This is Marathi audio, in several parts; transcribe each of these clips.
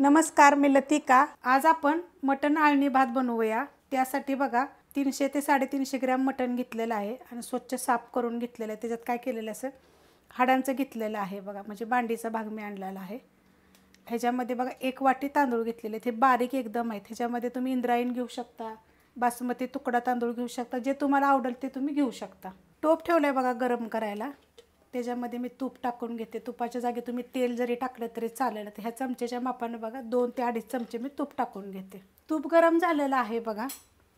नमस्कार, मी लतिका। आज आपण मटण आळणी भात बनवूया। त्यासाठी बघा 300 ते 350 ग्रॅम मटण घेतलेलं आहे आणि स्वच्छ साफ करून घेतलेलं आहे। त्याच्यात काय केलेलं असं हाडांचं घेतलेलं आहे बघा, म्हणजे बांडीचा भाग मी आणलेला आहे। ह्याच्यामध्ये बघा 1 वाटी तांदूळ घेतलेले, ते बारीक एकदम आहे। ह्याच्यामध्ये तुम्ही इंद्रायणी घेऊ शकता, बासमती तुकडा तांदूळ घेऊ शकता, जे तुम्हाला आवडेल ते तुम्ही घेऊ शकता। टोप ठेवलाय बघा गरम करायला। त्याच्यामध्ये मी तूप टाकून घेते। तुपाच्या जागी तुम्ही तेल जरी टाकलं तरी चालेल। ह्या चमच्याच्या मापाने बघा 2 ते 2.5 चमचे मी तूप टाकून घेते। तूप गरम झालेलं आहे बघा।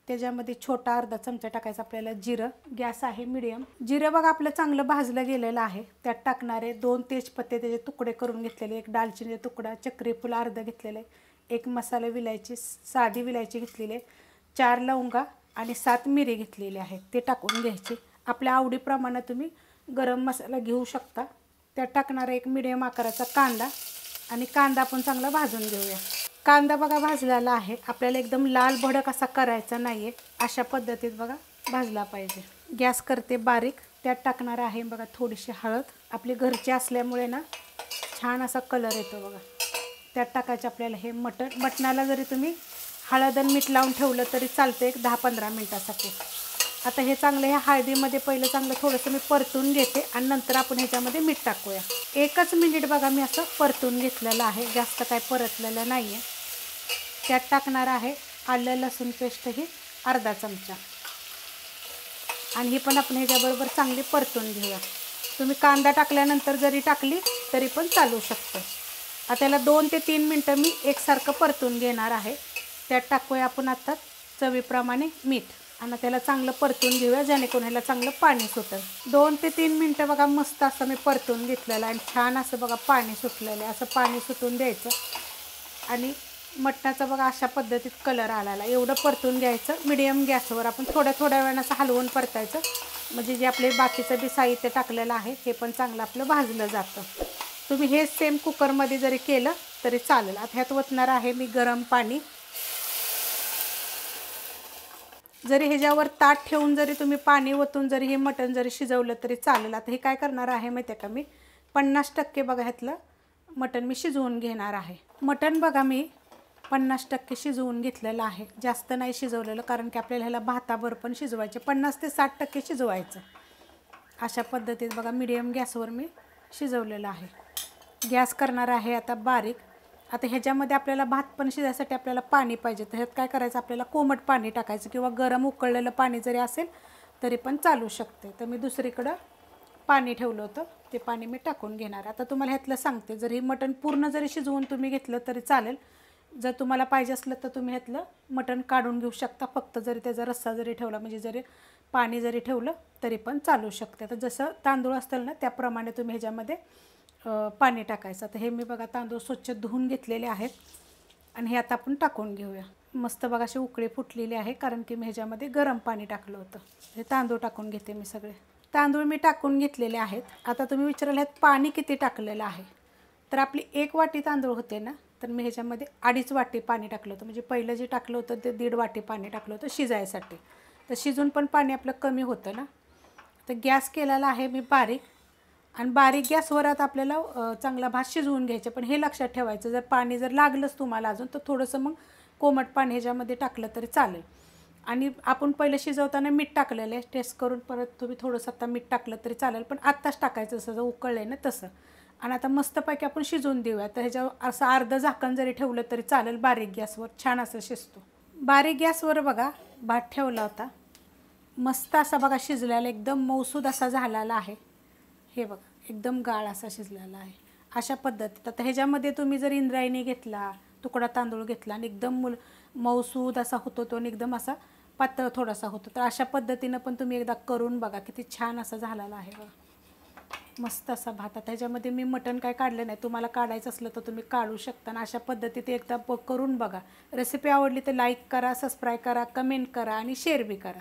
त्याच्यामध्ये छोटा अर्धा चमचा टाकायचा आपल्याला जिरं। गॅस आहे मीडियम। जिरं बघा आपलं चांगलं भाजलं गेलेलं आहे। त्यात टाकणारे 2 तेजपत्ते त्याचे तुकडे करून घेतलेले, 1 दालचिनीचा तुकडा, चक्री फूल अर्ध घेतलेले, 1 मसाला विलायची साधी विलायची घेतलेली, 4 लवंगा आणि 7 मिरी घेतलेली आहेत, ते टाकून घ्यायचे। आपल्या आवडीप्रमाणे तुम्ही गरम मसाला घेऊ शकता। त्यात टाकणारा 1 मीडियम आकाराचा कांदा आणि कांदा पण चांगला भाजून घेऊया। कांदा बघा भाजलेला आहे। आपल्याला एकदम लाल भडक असा करायचा नाहीये, अशा पद्धतीत बघा भाजला पाहिजे। गॅस करते बारीक। त्यात टाकणार आहे बघा थोडीशी हळद, आपली घरची असल्यामुळे ना छान असा कलर येतो बघा। त्यात टाकायचं आपल्याला हे मटणाला जरी तुम्ही हळद आणि मीठ लावून ठेवलं तरी चालते 1 10-15 मिनिटासाठी। आता हे चांगलं ह्या हळदीमध्ये पहिलं चांगलं थोडंसं मी परतून घेते आणि नंतर आपण ह्याच्यामध्ये मीठ टाकूया। 1च मिनिट बघा मी असं परतून घेतलेलं आहे, जास्त काय परतलेलं नाही आहे। त्यात टाकणार आहे आलं लसूण पेस्ट ही अर्धा चमचा आणि ही पण आपण ह्याच्याबरोबर चांगली परतून घेऊया। तुम्ही कांदा टाकल्यानंतर जरी टाकली तरी पण चालू शकतं। आता याला 2 ते 3 मिनटं मी एकसारखं परतून घेणार आहे। त्यात टाकूया आपण आता चवीप्रमाणे मीठ आणि त्याला चांगलं परतून घेऊया, जेणेकरून ह्याला चांगलं पाणी सुटेल। 2 ते 3 मिनटं बघा मस्त असं मी परतून घेतलेलं आणि छान असं बघा पाणी सुटलेलं आहे। असं पाणी सुटून द्यायचं आणि मटणाचा बघा अशा पद्धतीत कलर आलेला, एवढं परतून घ्यायचं। मीडियम गॅसवर आपण थोड्या वेळानं असं हलवून परतायचं, म्हणजे जे आपले बाकीचं बी साहित्य टाकलेलं आहे हे पण चांगलं आपलं भाजलं जातं। तुम्ही हे सेम कुकरमध्ये जरी केलं तरी चालेल। आता ह्यात ओतणार आहे मी गरम पाणी। जरी ह्याच्यावर ताट ठेवून जरी तुम्ही पाणी ओतून जरी हे मटण जरी शिजवलं तरी चालेल। आता हे काय करणार आहे माहिती आहे का, मी 50% बघा ह्यातलं मटण मी शिजवून घेणार आहे। मटण बघा मी 50% शिजवून घेतलेलं आहे, जास्त नाही शिजवलेलं, कारण की आपल्याला ह्याला भाताभर पण शिजवायचे। 50 ते 60% शिजवायचं। अशा पद्धतीत बघा मीडियम गॅसवर मी शिजवलेलं आहे। गॅस करणार आहे आता बारीक। आता ह्याच्यामध्ये आपल्याला भात पण शिजायसाठी आपल्याला पाणी पाहिजे, तर ह्यात काय करायचं आपल्याला कोमट पाणी टाकायचं किंवा गरम उकळलेलं पाणी जरी असेल तरी पण चालू शकते। तर मी दुसरीकडं पाणी ठेवलं होतं, ते पाणी मी टाकून घेणार। आता तुम्हाला ह्यातलं सांगते, जर हे मटण पूर्ण जरी शिजवून तुम्ही घेतलं तरी चालेल। जर तुम्हाला पाहिजे असलं तर तुम्ही ह्यातलं मटण काढून घेऊ शकता, फक्त जरी त्याचा रस्सा जरी ठेवला, म्हणजे जरी पाणी जरी ठेवलं तरी पण चालू शकते। तर जसं तांदूळ असतील ना त्याप्रमाणे तुम्ही ह्याच्यामध्ये पाणी टाकायचं। तर हे मी बघा तांदूळ स्वच्छ धुवून घेतलेले आहेत आणि हे आता आपण टाकून घेऊया। मस्त बघा अशी उकळी फुटलेली आहे, कारण की मी ह्याच्यामध्ये गरम पाणी टाकलं होतं। हे तांदूळ टाकून घेते मी सगळे। तांदूळ मी टाकून घेतलेले आहेत। आता तुम्ही विचाराल ह्यात पाणी किती टाकलेलं आहे, तर आपली 1 वाटी तांदूळ होते ना, तर मी ह्याच्यामध्ये 2.5 वाटी पाणी टाकलं होतं। म्हणजे पहिलं जे टाकलं होतं ते 1.5 वाटी पाणी टाकलं होतं शिजायसाठी। तर शिजून पण पाणी आपलं कमी होतं ना। तर गॅस केलेला आहे मी बारीक, आणि बारीक गॅसवर आता आपल्याला चांगला भात शिजवून घ्यायचं। पण हे लक्षात ठेवायचं, जर पाणी जर लागलंच तुम्हाला अजून तर थोडंसं मग कोमट पाणी ह्याच्यामध्ये टाकलं तरी चालेल। आणि आपण पहिलं शिजवताना मीठ टाकलेलं आहे, टेस्ट करून परत तुम्ही थोडंसं आता मीठ टाकलं तरी चालेल, पण आत्ताच टाकायचं जसं उकळलं आहे ना तसं। आणि आता मस्तपैकी आपण शिजवून देऊया। तर ह्याच्यावर असं अर्धं झाकण जरी ठेवलं तरी चालेल, बारीक गॅसवर छान असं शिजतो। बारीक गॅसवर बघा भात ठेवला होता, मस्त असा बघा शिजलेला, एकदम मऊसूद असा झालेला आहे। हे बघा एकदम गाळ असा शिजलेला आहे, अशा पद्धतीत। आता ह्याच्यामध्ये तुम्ही जर इंद्रायणी घेतला, तुकडा तांदूळ घेतला आणि एकदम मऊसूद असा होतो तो आणि एकदम असा पातळ थोडासा होतो, तर अशा पद्धतीनं पण तुम्ही एकदा करून बघा, किती छान असा झालेला आहे बघा, मस्त असा भात। आता ह्याच्यामध्ये मी मटण काय काढलं नाही, तुम्हाला काढायचं असलं तर तुम्ही काढू शकता ना। अशा पद्धतीत एकदा करून बघा। रेसिपी आवडली तर लाईक करा, सबस्क्राईब करा, कमेंट करा आणि शेअर बी करा।